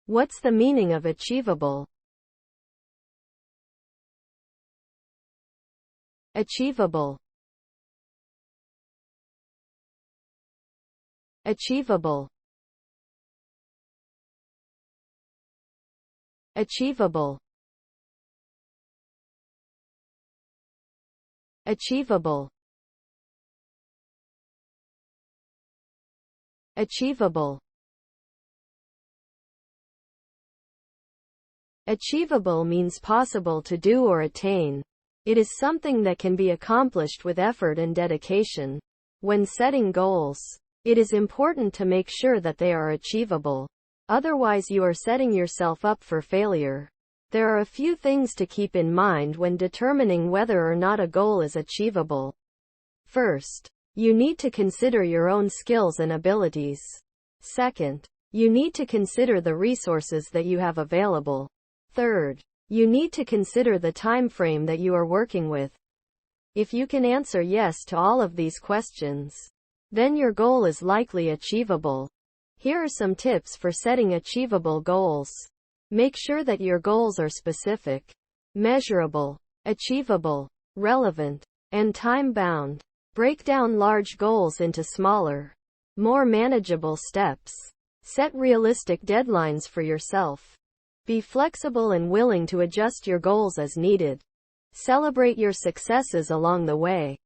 What's the meaning of achievable? Achievable. Achievable. Achievable. Achievable. Achievable. Achievable means possible to do or attain. It is something that can be accomplished with effort and dedication. When setting goals, it is important to make sure that they are achievable. Otherwise, you are setting yourself up for failure. There are a few things to keep in mind when determining whether or not a goal is achievable. First, you need to consider your own skills and abilities. Second, you need to consider the resources that you have available. Third, you need to consider the time frame that you are working with. If you can answer yes to all of these questions, then your goal is likely achievable. Here are some tips for setting achievable goals. Make sure that your goals are specific, measurable, achievable, relevant, and time-bound. Break down large goals into smaller, more manageable steps. Set realistic deadlines for yourself. Be flexible and willing to adjust your goals as needed. Celebrate your successes along the way.